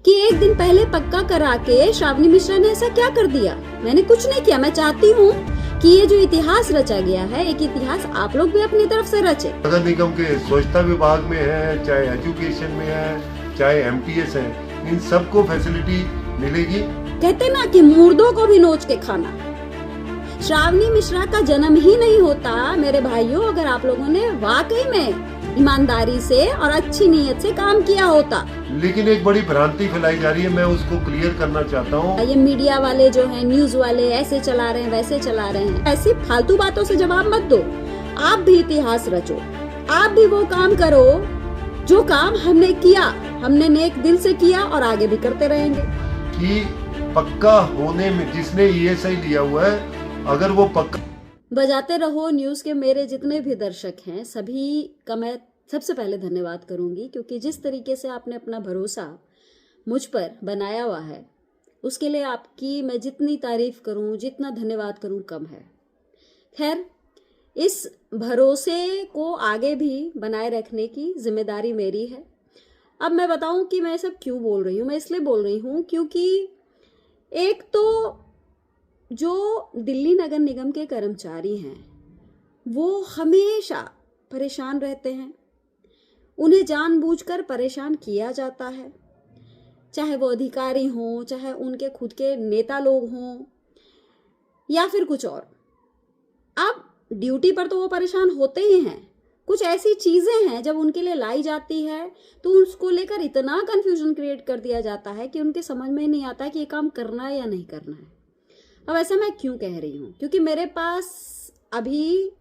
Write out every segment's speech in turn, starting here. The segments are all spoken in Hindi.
कि एक दिन पहले पक्का करा के श्रावणी मिश्रा ने ऐसा क्या कर दिया। मैंने कुछ नहीं किया। मैं चाहती हूँ कि ये जो इतिहास रचा गया है, एक इतिहास आप लोग भी अपनी तरफ से रचे। नगर निगम के स्वच्छता विभाग में है, चाहे एजुकेशन में है, चाहे एमटीएस है, इन सबको फैसिलिटी मिलेगी। कहते ना कि मुर्दों को भी नोच के खाना। श्रावणी मिश्रा का जन्म ही नहीं होता मेरे भाइयों अगर आप लोगों ने वाकई में ईमानदारी से और अच्छी नीयत से काम किया होता। लेकिन एक बड़ी भ्रांति फैलाई जा रही है, मैं उसको क्लियर करना चाहता हूँ। ये मीडिया वाले जो हैं, न्यूज वाले ऐसे चला रहे हैं, वैसे चला रहे हैं, ऐसी फालतू बातों से जवाब मत दो। आप भी इतिहास रचो, आप भी वो काम करो जो काम हमने किया, हमने नेक दिल से किया और आगे भी करते रहेंगे। कि पक्का होने में जिसने ईएसआई लिया हुआ है, अगर वो पक्का बजाते रहो न्यूज के मेरे जितने भी दर्शक हैं सभी का मैं सबसे पहले धन्यवाद करूंगी, क्योंकि जिस तरीके से आपने अपना भरोसा मुझ पर बनाया हुआ है उसके लिए आपकी मैं जितनी तारीफ करूं, जितना धन्यवाद करूं कम है। खैर, इस भरोसे को आगे भी बनाए रखने की जिम्मेदारी मेरी है। अब मैं बताऊं कि मैं सब क्यों बोल रही हूं। मैं इसलिए बोल रही हूं क्योंकि एक तो जो दिल्ली नगर निगम के कर्मचारी हैं वो हमेशा परेशान रहते हैं, उन्हें जानबूझकर परेशान किया जाता है, चाहे वो अधिकारी हों, चाहे उनके खुद के नेता लोग हों या फिर कुछ और। अब ड्यूटी पर तो वो परेशान होते ही हैं। कुछ ऐसी चीजें हैं जब उनके लिए लाई जाती है तो उसको लेकर इतना कंफ्यूजन क्रिएट कर दिया जाता है कि उनके समझ में ही नहीं आता कि ये काम करना है या नहीं करना है। अब ऐसा मैं क्यों कह रही हूँ, क्योंकि मेरे पास अभी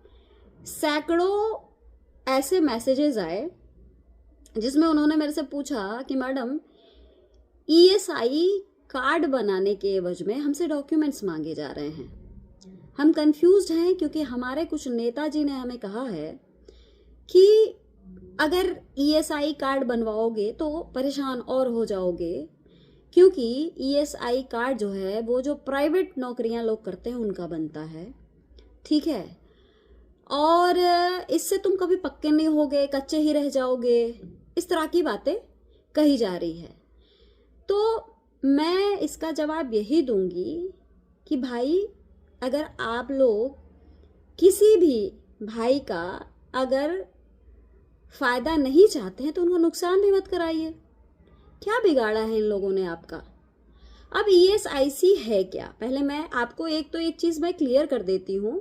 सैकड़ों ऐसे मैसेजेस आए जिसमें उन्होंने मेरे से पूछा कि मैडम ईएसआई कार्ड बनाने के एवज में हमसे डॉक्यूमेंट्स मांगे जा रहे हैं, हम कंफ्यूज्ड हैं क्योंकि हमारे कुछ नेताजी ने हमें कहा है कि अगर ईएसआई कार्ड बनवाओगे तो परेशान और हो जाओगे, क्योंकि ईएसआई कार्ड जो है वो जो प्राइवेट नौकरियां लोग करते हैं उनका बनता है, ठीक है, और इससे तुम कभी पक्के नहीं होगे, कच्चे ही रह जाओगे। इस तरह की बातें कही जा रही है। तो मैं इसका जवाब यही दूंगी कि भाई, अगर आप लोग किसी भी भाई का अगर फायदा नहीं चाहते हैं तो उनको नुकसान भी मत कराइए। क्या बिगाड़ा है इन लोगों ने आपका। अब ईएसआईसी है क्या, पहले मैं आपको एक चीज मैं क्लियर कर देती हूँ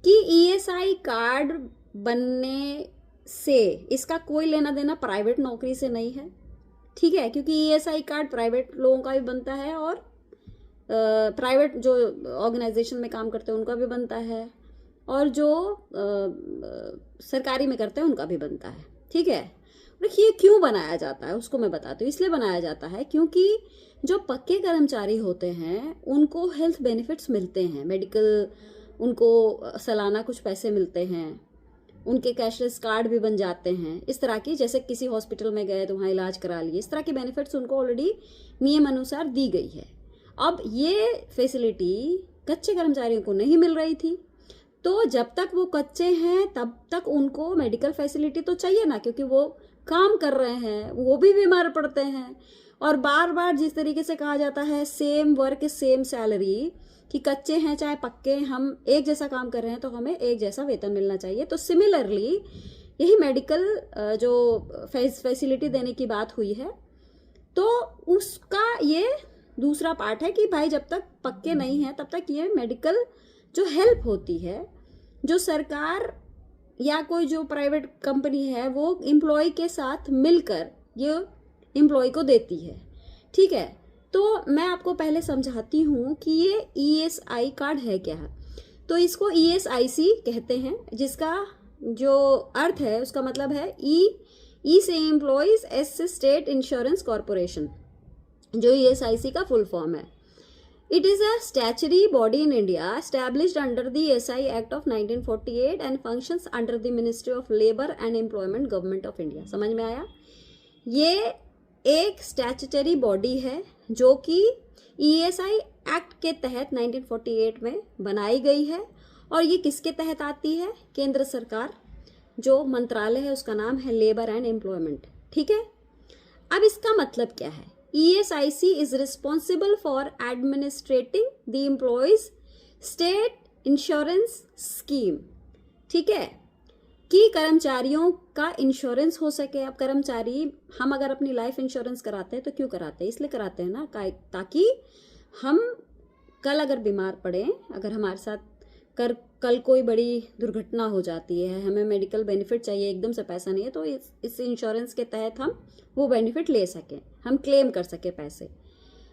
कि ईएसआई कार्ड बनने से इसका कोई लेना देना प्राइवेट नौकरी से नहीं है, ठीक है, क्योंकि ईएसआई कार्ड प्राइवेट लोगों का भी बनता है और प्राइवेट जो ऑर्गेनाइजेशन में काम करते हैं उनका भी बनता है और जो सरकारी में करते हैं उनका भी बनता है, ठीक है। देखिए क्यों बनाया जाता है उसको मैं बताती हूँ। इसलिए बनाया जाता है क्योंकि जो पक्के कर्मचारी होते हैं उनको हेल्थ बेनिफिट्स मिलते हैं, मेडिकल, उनको सालाना कुछ पैसे मिलते हैं, उनके कैशलेस कार्ड भी बन जाते हैं, इस तरह की, जैसे किसी हॉस्पिटल में गए तो वहाँ इलाज करा लिए, इस तरह की बेनिफिट्स उनको ऑलरेडी नियम अनुसार दी गई है। अब ये फैसिलिटी कच्चे कर्मचारियों को नहीं मिल रही थी, तो जब तक वो कच्चे हैं तब तक उनको मेडिकल फैसिलिटी तो चाहिए ना, क्योंकि वो काम कर रहे हैं, वो भी बीमार पड़ते हैं। और बार बार जिस तरीके से कहा जाता है सेम वर्क सेम सैलरी, कि कच्चे हैं चाहे पक्के, हम एक जैसा काम कर रहे हैं तो हमें एक जैसा वेतन मिलना चाहिए। तो सिमिलरली यही मेडिकल जो फैसिलिटी देने की बात हुई है, तो उसका ये दूसरा पार्ट है कि भाई जब तक पक्के नहीं हैं तब तक ये मेडिकल जो हेल्प होती है, जो सरकार या कोई जो प्राइवेट कंपनी है वो एम्प्लॉय के साथ मिलकर ये एम्प्लॉय को देती है, ठीक है। तो मैं आपको पहले समझाती हूँ कि ये ईएसआई कार्ड है क्या है। तो इसको ईएसआईसी कहते हैं, जिसका जो अर्थ है उसका मतलब है ई से एम्प्लॉयज, एस से स्टेट इंश्योरेंस कॉर्पोरेशन, जो ईएसआईसी का फुल फॉर्म है। It is a statutory body in India established under the SI Act of 1948 and functions under the Ministry of Labour and Employment, Government of India। समझ में आया? ये एक स्टैट्यूटरी बॉडी है जो कि ESI एक्ट के तहत 1948 में बनाई गई है, और ये किसके तहत आती है? केंद्र सरकार जो मंत्रालय है उसका नाम है लेबर एंड एम्प्लॉयमेंट, ठीक है। अब इसका मतलब क्या है? ESIC is responsible for administrating the employees state insurance scheme. ठीक है, कि कर्मचारियों का इंश्योरेंस हो सके। अब कर्मचारी, हम अगर अपनी लाइफ इंश्योरेंस कराते हैं तो क्यों कराते हैं? इसलिए कराते हैं ना, ताकि हम कल अगर बीमार पड़े, अगर हमारे साथ कल कोई बड़ी दुर्घटना हो जाती है, हमें मेडिकल बेनिफिट चाहिए, एकदम से पैसा नहीं है, तो इस इंश्योरेंस के तहत हम वो बेनिफिट ले सकें, हम क्लेम कर सके पैसे।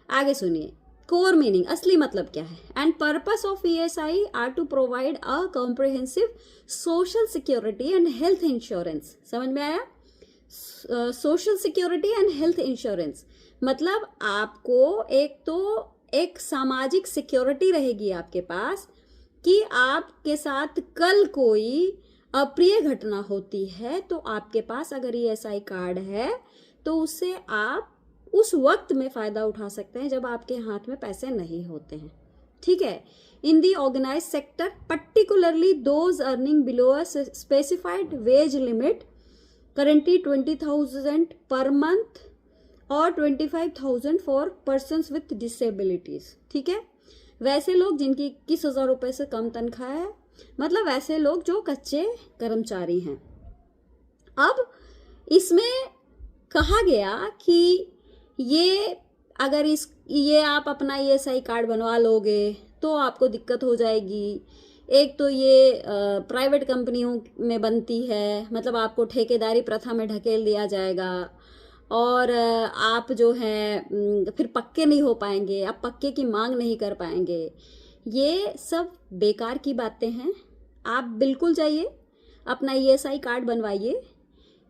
आगे सुनिए, कोर मीनिंग, असली मतलब क्या है। And purpose of ESI are to provide a comprehensive social security and health insurance. समझ में आया? Social security and health insurance मतलब आपको एक सामाजिक सिक्योरिटी रहेगी आपके पास कि आपके साथ कल कोई अप्रिय घटना होती है तो आपके पास अगर ESI कार्ड है तो उससे आप उस वक्त में फायदा उठा सकते हैं जब आपके हाथ में पैसे नहीं होते हैं। ठीक है। In the organize sector particularly those earning below a specified wage limit, currently 20,000 per month और 25,000 फॉर पर्सन्स विथ डिसेबिलिटीज। ठीक है, वैसे लोग जिनकी 21,000 रुपये से कम तनख्वाह है, मतलब वैसे लोग जो कच्चे कर्मचारी हैं। अब इसमें कहा गया कि ये आप अपना ESI कार्ड बनवा लोगे तो आपको दिक्कत हो जाएगी। एक तो ये प्राइवेट कंपनियों में बनती है, मतलब आपको ठेकेदारी प्रथा में ढकेल दिया जाएगा और आप जो है फिर पक्के नहीं हो पाएंगे, आप पक्के की मांग नहीं कर पाएंगे। ये सब बेकार की बातें हैं। आप बिल्कुल जाइए अपना ESI कार्ड बनवाइए,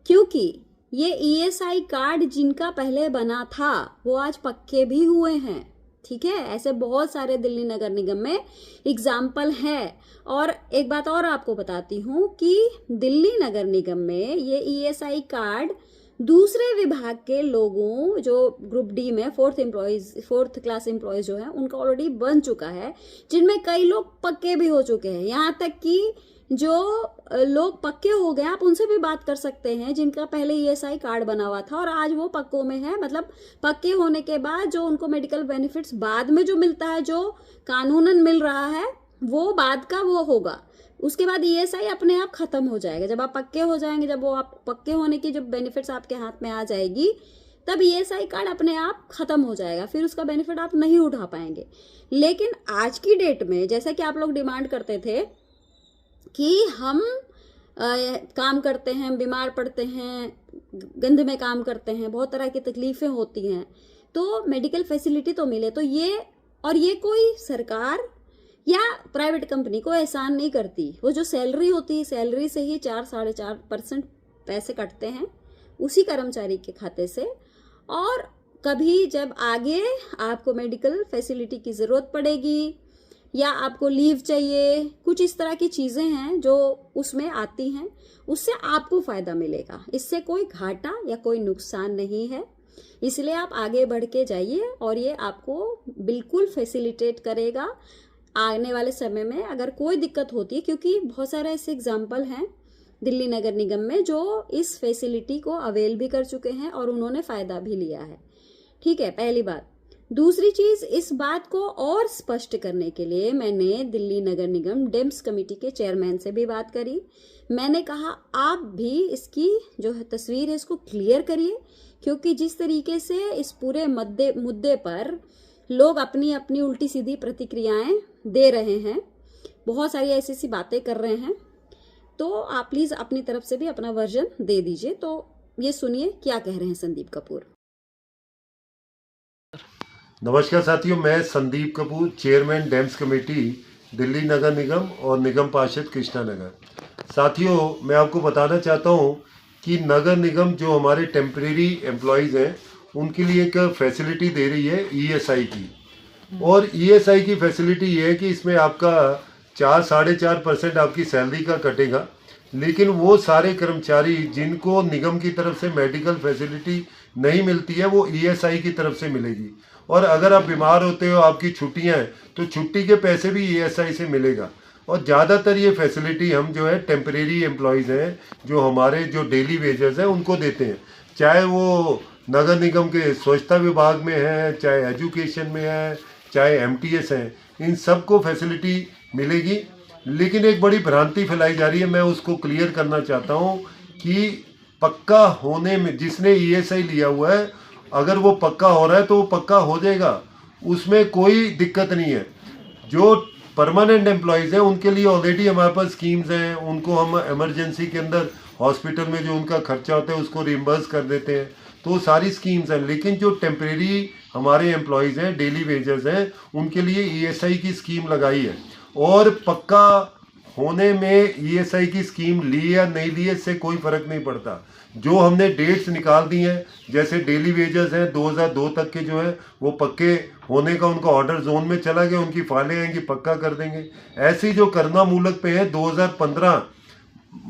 क्योंकि ये ESI कार्ड जिनका पहले बना था वो आज पक्के भी हुए हैं। ठीक है, ऐसे बहुत सारे दिल्ली नगर निगम में एग्जाम्पल हैं। और एक बात और आपको बताती हूँ कि दिल्ली नगर निगम में ये ESI कार्ड दूसरे विभाग के लोगों, जो ग्रुप डी में फोर्थ क्लास एम्प्लॉयज जो है, उनका ऑलरेडी बन चुका है, जिनमें कई लोग पक्के भी हो चुके हैं। यहाँ तक कि जो लोग पक्के हो गए, आप उनसे भी बात कर सकते हैं जिनका पहले ESI कार्ड बना हुआ था और आज वो पक्कों में है। मतलब पक्के होने के बाद जो उनको मेडिकल बेनिफिट्स बाद में जो मिलता है, जो कानूनन मिल रहा है, वो बाद का वो होगा। उसके बाद ESI अपने आप खत्म हो जाएगा। जब आप पक्के हो जाएंगे, जब वो आप पक्के होने की जब बेनिफिट्स आपके हाथ में आ जाएगी, तब ESI कार्ड अपने आप खत्म हो जाएगा, फिर उसका बेनिफिट आप नहीं उठा पाएंगे। लेकिन आज की डेट में, जैसा कि आप लोग डिमांड करते थे कि हम काम करते हैं, बीमार पड़ते हैं, गंध में काम करते हैं, बहुत तरह की तकलीफें होती हैं, तो मेडिकल फैसिलिटी तो मिले। तो ये कोई सरकार या प्राइवेट कंपनी को एहसान नहीं करती। वो जो सैलरी होती है, सैलरी से ही 4-4.5% पैसे कटते हैं उसी कर्मचारी के खाते से। और कभी जब आगे आपको मेडिकल फैसिलिटी की ज़रूरत पड़ेगी या आपको लीव चाहिए, कुछ इस तरह की चीज़ें हैं जो उसमें आती हैं, उससे आपको फ़ायदा मिलेगा। इससे कोई घाटा या कोई नुकसान नहीं है। इसलिए आप आगे बढ़ के जाइए और ये आपको बिल्कुल फैसिलिटेट करेगा आने वाले समय में अगर कोई दिक्कत होती है, क्योंकि बहुत सारे ऐसे एग्जाम्पल हैं दिल्ली नगर निगम में जो इस फैसिलिटी को अवेल भी कर चुके हैं और उन्होंने फ़ायदा भी लिया है। ठीक है, पहली बात। दूसरी चीज़, इस बात को और स्पष्ट करने के लिए मैंने दिल्ली नगर निगम डेम्स कमेटी के चेयरमैन से भी बात करी। मैंने कहा आप भी इसकी जो है तस्वीर है इसको क्लियर करिए, क्योंकि जिस तरीके से इस पूरे मुद्दे पर लोग अपनी अपनी उल्टी सीधी प्रतिक्रियाएं दे रहे हैं, बहुत सारी ऐसी सी बातें कर रहे हैं, तो आप प्लीज़ अपनी तरफ से भी अपना वर्जन दे दीजिए। तो ये सुनिए क्या कह रहे हैं संदीप कपूर। नमस्कार साथियों, मैं Sandeep Kapoor, chairman DEMS committee Delhi Nagar Nigam और निगम पार्षद कृष्णा नगर। साथियों, मैं आपको बताना चाहता हूं कि नगर निगम जो हमारे टेम्परेरी एम्प्लॉयज़ हैं उनके लिए एक फैसिलिटी दे रही है ESI की। और ESI की फैसिलिटी ये है कि इसमें आपका 4-4.5% आपकी सैलरी का कटेगा, लेकिन वो सारे कर्मचारी जिनको निगम की तरफ से मेडिकल फैसिलिटी नहीं मिलती है वो ESI की तरफ से मिलेगी। और अगर आप बीमार होते हो, आपकी छुट्टियां हैं, तो छुट्टी के पैसे भी ESI से मिलेगा। और ज़्यादातर ये फैसिलिटी हम जो है टेम्परेरी एम्प्लॉयज़ हैं, जो हमारे जो डेली वेजर्स हैं, उनको देते हैं। चाहे वो नगर निगम के स्वच्छता विभाग में है, चाहे एजुकेशन में है, चाहे एमटीएस है, इन सबको फैसिलिटी मिलेगी। लेकिन एक बड़ी भ्रांति फैलाई जा रही है, मैं उसको क्लियर करना चाहता हूँ कि पक्का होने में जिसने ईएसआई लिया हुआ है, अगर वो पक्का हो रहा है तो वो पक्का हो जाएगा, उसमें कोई दिक्कत नहीं है। जो परमानेंट एम्प्लॉयज़ हैं उनके लिए ऑलरेडी हमारे पास स्कीम्स हैं, उनको हम इमरजेंसी के अंदर हॉस्पिटल में जो उनका खर्चा होता है उसको रिम्बर्स कर देते हैं, तो सारी स्कीम्स हैं। लेकिन जो टेम्परेरी हमारे एम्प्लॉयज़ हैं, डेली वेजर्स हैं, उनके लिए ईएसआई की स्कीम लगाई है। और पक्का होने में ईएसआई की स्कीम ली या नहीं ली, इससे कोई फर्क नहीं पड़ता। जो हमने डेट्स निकाल दी हैं, जैसे डेली वेजर्स हैं 2002 तक के जो है वो पक्के होने का उनका ऑर्डर जोन में चला गया, उनकी फाइलें आएंगी, पक्का कर देंगे। ऐसी जो करना मूलक पे है 2015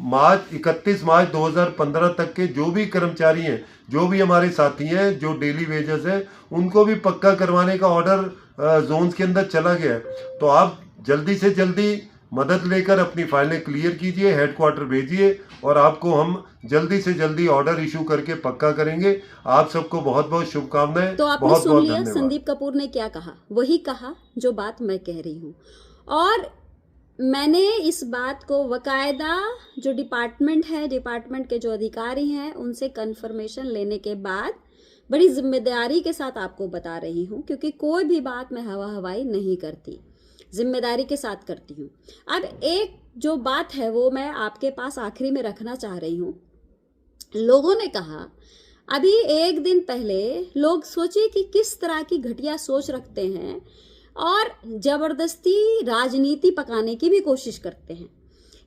मार्च 31 मार्च 2015 तक के जो भी कर्मचारी हैं, जो भी हमारे साथी हैं, जो डेली वेजर्स हैं, उनको भी पक्का करवाने का ऑर्डर जोन्स के अंदर चला गया है। तो आप जल्दी से जल्दी मदद लेकर अपनी फाइलें क्लियर कीजिए, हेडक्वार्टर भेजिए और आपको हम जल्दी से जल्दी ऑर्डर इशू करके पक्का करेंगे। आप सबको बहुत बहुत शुभकामनाएं। तो आपने बहुत सुन बहुत लिया धन्यवाद। संदीप कपूर ने क्या कहा, वही कहा जो बात मैं कह रही हूँ। और मैंने इस बात को बकायदा जो डिपार्टमेंट है, डिपार्टमेंट के जो अधिकारी हैं, उनसे कंफर्मेशन लेने के बाद बड़ी जिम्मेदारी के साथ आपको बता रही हूँ, क्योंकि कोई भी बात मैं हवा हवाई नहीं करती, जिम्मेदारी के साथ करती हूँ। अब एक जो बात है वो मैं आपके पास आखिरी में रखना चाह रही हूँ। लोगों ने कहा, अभी एक दिन पहले लोग सोचिए कि किस तरह की घटिया सोच रखते हैं और जबरदस्ती राजनीति पकाने की भी कोशिश करते हैं।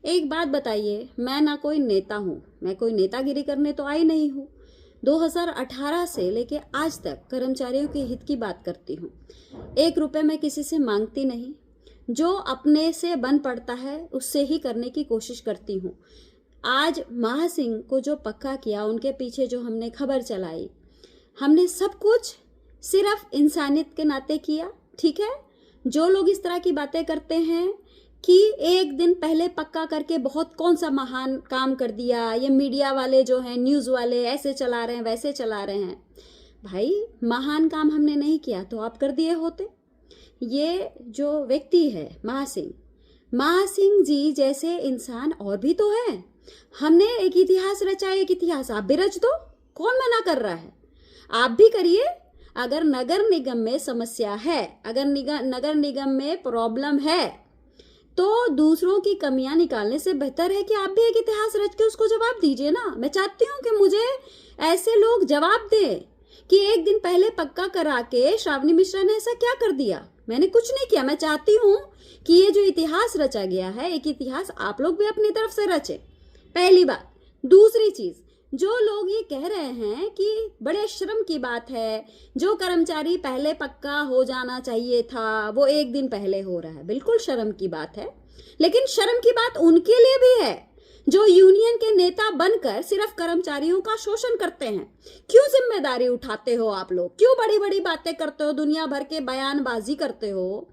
एक बात बताइए, मैं ना कोई नेता हूँ, मैं कोई नेतागिरी करने तो आई नहीं हूँ। 2018 से लेके आज तक कर्मचारियों के हित की बात करती हूँ। 1 रुपये मैं किसी से मांगती नहीं, जो अपने से बन पड़ता है उससे ही करने की कोशिश करती हूँ। आज महासिंह को जो पक्का किया, उनके पीछे जो हमने खबर चलाई, हमने सब कुछ सिर्फ इंसानियत के नाते किया, ठीक है। जो लोग इस तरह की बातें करते हैं कि एक दिन पहले पक्का करके बहुत कौन सा महान काम कर दिया, ये मीडिया वाले जो हैं, न्यूज़ वाले ऐसे चला रहे हैं, वैसे चला रहे हैं, भाई महान काम हमने नहीं किया तो आप कर दिए होते। ये जो व्यक्ति है महासिंह जी जैसे इंसान और भी तो है। हमने एक इतिहास रचा, एक इतिहास आप भी रच दो, कौन मना कर रहा है, आप भी करिए। अगर नगर निगम में समस्या है, अगर नगर निगम में प्रॉब्लम है, तो दूसरों की कमियां निकालने से बेहतर है कि आप भी एक इतिहास रच के उसको जवाब दीजिए ना। मैं चाहती हूँ कि मुझे ऐसे लोग जवाब दें कि एक दिन पहले पक्का करा के श्रावणी मिश्रा ने ऐसा क्या कर दिया। मैंने कुछ नहीं किया। मैं चाहती हूँ कि ये जो इतिहास रचा गया है, एक इतिहास आप लोग भी अपनी तरफ से रचे, पहली बात। दूसरी चीज, जो लोग ये कह रहे हैं कि बड़े शर्म की बात है, जो कर्मचारी पहले पक्का हो जाना चाहिए था वो एक दिन पहले हो रहा है, बिल्कुल शर्म की बात है। लेकिन शर्म की बात उनके लिए भी है जो यूनियन के नेता बनकर सिर्फ कर्मचारियों का शोषण करते हैं। क्यों जिम्मेदारी उठाते हो आप लोग, क्यों बड़ी बड़ी बातें करते हो, दुनिया भर के बयानबाजी करते हो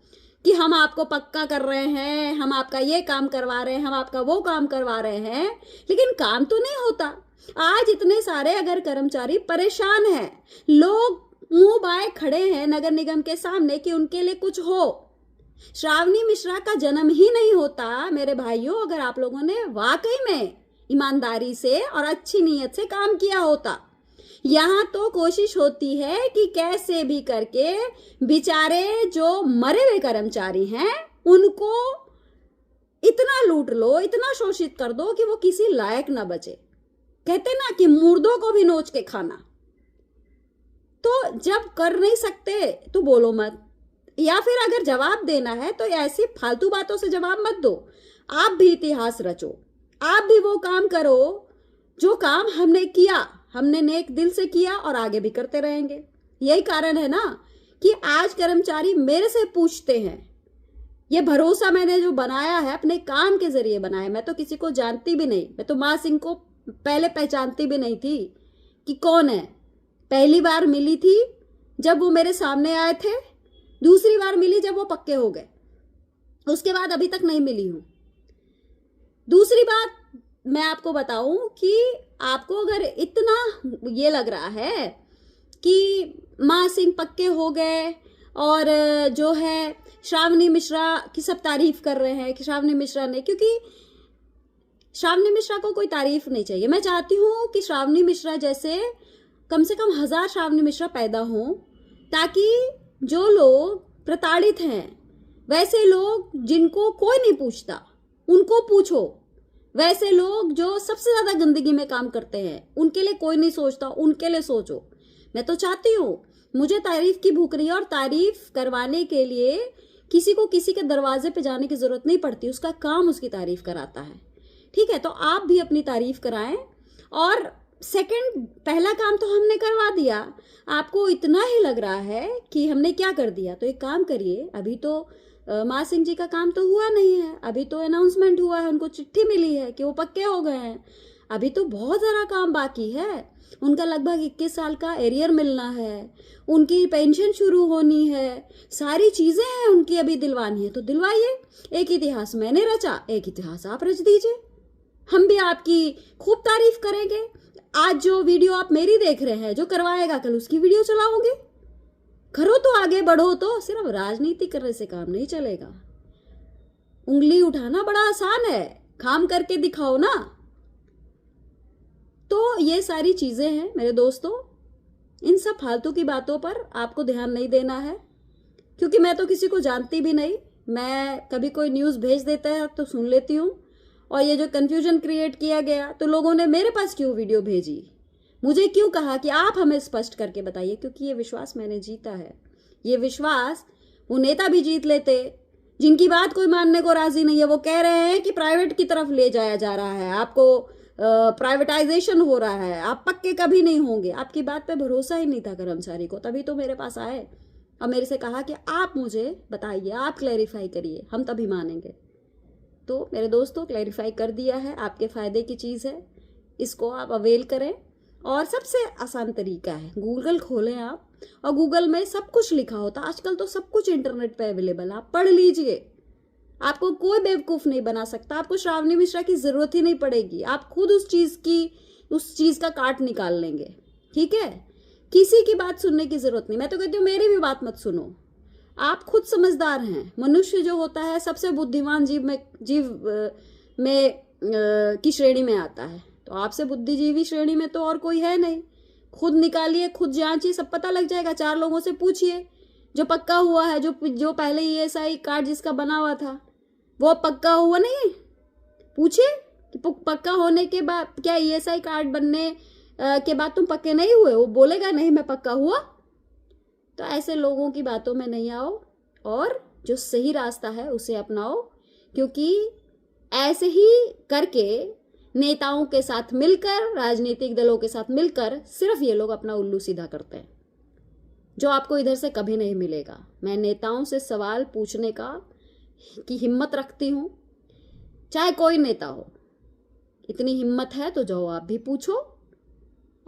कि हम आपको पक्का कर रहे हैं, हम आपका ये काम करवा रहे हैं, हम आपका वो काम करवा रहे हैं, लेकिन काम तो नहीं होता। आज इतने सारे अगर कर्मचारी परेशान हैं, लोग मुंह बाए खड़े हैं नगर निगम के सामने कि उनके लिए कुछ हो। श्रावणी मिश्रा का जन्म ही नहीं होता मेरे भाइयों अगर आप लोगों ने वाकई में ईमानदारी से और अच्छी नीयत से काम किया होता। यहाँ तो कोशिश होती है कि कैसे भी करके बेचारे जो मरे हुए कर्मचारी हैं उनको इतना लूट लो, इतना शोषित कर दो कि वो किसी लायक ना बचे। कहते ना कि मुर्दों को भी नोच के खाना। तो जब कर नहीं सकते तो बोलो मत, या फिर अगर जवाब देना है तो ऐसी फालतू बातों से जवाब मत दो। आप भी इतिहास रचो, आप भी वो काम करो जो काम हमने किया, हमने नेक दिल से किया और आगे भी करते रहेंगे। यही कारण है ना कि आज कर्मचारी मेरे से पूछते हैं। ये भरोसा मैंने जो बनाया है अपने काम के जरिए बनाया। मैं तो किसी को जानती भी नहीं, मैं तो महासिंह को पहले पहचानती भी नहीं थी कि कौन है। पहली बार मिली थी जब वो मेरे सामने आए थे, दूसरी बार मिली जब वो पक्के हो गए, उसके बाद अभी तक नहीं मिली हूं। दूसरी बात मैं आपको बताऊं कि आपको अगर इतना ये लग रहा है कि माँ सिंह पक्के हो गए और जो है श्रावणी मिश्रा की सब तारीफ कर रहे हैं कि श्रावणी मिश्रा ने, क्योंकि श्रावणी मिश्रा को कोई तारीफ नहीं चाहिए। मैं चाहती हूँ कि श्रावणी मिश्रा जैसे कम से कम 1000 श्रावणी मिश्रा पैदा हों, ताकि जो लोग प्रताड़ित हैं, वैसे लोग जिनको कोई नहीं पूछता उनको पूछो, वैसे लोग जो सबसे ज्यादा गंदगी में काम करते हैं उनके लिए कोई नहीं सोचता, उनके लिए सोचो। मैं तो चाहती हूँ, मुझे तारीफ की भूख रही है और तारीफ करवाने के लिए किसी को किसी के दरवाजे पे जाने की जरूरत नहीं पड़ती, उसका काम उसकी तारीफ कराता है। ठीक है, तो आप भी अपनी तारीफ कराएं। और सेकंड, पहला काम तो हमने करवा दिया, आपको इतना ही लग रहा है कि हमने क्या कर दिया, तो एक काम करिए, अभी तो माँ सिंह जी का काम तो हुआ नहीं है, अभी तो अनाउंसमेंट हुआ है, उनको चिट्ठी मिली है कि वो पक्के हो गए हैं, अभी तो बहुत सारा काम बाकी है। उनका लगभग 21 साल का एरियर मिलना है, उनकी पेंशन शुरू होनी है, सारी चीजें हैं उनकी अभी दिलवानी है, तो दिलवाइए। एक इतिहास मैंने रचा, एक इतिहास आप रच दीजिए, हम भी आपकी खूब तारीफ करेंगे। आज जो वीडियो आप मेरी देख रहे हैं, जो करवाएगा कल उसकी वीडियो चलाओगे। करो तो आगे बढ़ो, तो सिर्फ राजनीति करने से काम नहीं चलेगा। उंगली उठाना बड़ा आसान है, काम करके दिखाओ ना। तो ये सारी चीजें हैं मेरे दोस्तों, इन सब फालतू की बातों पर आपको ध्यान नहीं देना है, क्योंकि मैं तो किसी को जानती भी नहीं। मैं कभी कोई न्यूज़ भेज देता है तो सुन लेती हूँ, और ये जो कन्फ्यूजन क्रिएट किया गया, तो लोगों ने मेरे पास क्यों वीडियो भेजी, मुझे क्यों कहा कि आप हमें स्पष्ट करके बताइए, क्योंकि ये विश्वास मैंने जीता है। ये विश्वास वो नेता भी जीत लेते जिनकी बात कोई मानने को राजी नहीं है। वो कह रहे हैं कि प्राइवेट की तरफ ले जाया जा रहा है, आपको प्राइवेटाइजेशन हो रहा है, आप पक्के कभी नहीं होंगे। आपकी बात पे भरोसा ही नहीं था कर्मचारी को, तभी तो मेरे पास आए और मेरे से कहा कि आप मुझे बताइए, आप क्लैरिफाई करिए, हम तभी मानेंगे। तो मेरे दोस्तों, क्लैरिफाई कर दिया है, आपके फ़ायदे की चीज़ है, इसको आप अवेल करें। और सबसे आसान तरीका है, गूगल खोलें आप, और गूगल में सब कुछ लिखा होता, आजकल तो सब कुछ इंटरनेट पे अवेलेबल, आप पढ़ लीजिए। आपको कोई बेवकूफ़ नहीं बना सकता, आपको श्रावणी मिश्रा की ज़रूरत ही नहीं पड़ेगी, आप खुद उस चीज़ का काट निकाल लेंगे। ठीक है, किसी की बात सुनने की ज़रूरत नहीं। मैं तो कहती हूँ मेरी भी बात मत सुनो, आप खुद समझदार हैं। मनुष्य जो होता है सबसे बुद्धिमान जीव में की श्रेणी में आता है, तो आपसे बुद्धिजीवी श्रेणी में तो और कोई है नहीं। खुद निकालिए, खुद जांचिए, सब पता लग जाएगा। 4 लोगों से पूछिए जो पक्का हुआ है, जो पहले ESI कार्ड जिसका बना हुआ था वो पक्का हुआ नहीं है, पूछिए कि पक्का होने के बाद क्या ESI कार्ड बनने के बाद तुम पक्के नहीं हुए, वो बोलेगा नहीं मैं पक्का हुआ। तो ऐसे लोगों की बातों में नहीं आओ, और जो सही रास्ता है उसे अपनाओ, क्योंकि ऐसे ही करके नेताओं के साथ मिलकर, राजनीतिक दलों के साथ मिलकर सिर्फ ये लोग अपना उल्लू सीधा करते हैं, जो आपको इधर से कभी नहीं मिलेगा। मैं नेताओं से सवाल पूछने की हिम्मत रखती हूँ, चाहे कोई नेता हो। इतनी हिम्मत है तो जाओ आप भी पूछो।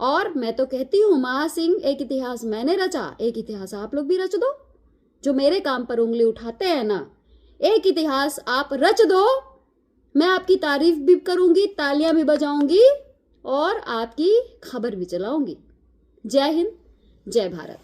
और मैं तो कहती हूँ महा सिंह, एक इतिहास मैंने रचा, एक इतिहास आप लोग भी रच दो। जो मेरे काम पर उंगली उठाते हैं ना, एक इतिहास आप रच दो, मैं आपकी तारीफ भी करूंगी, तालियां भी बजाऊंगी और आपकी खबर भी चलाऊंगी। जय हिंद, जय भारत।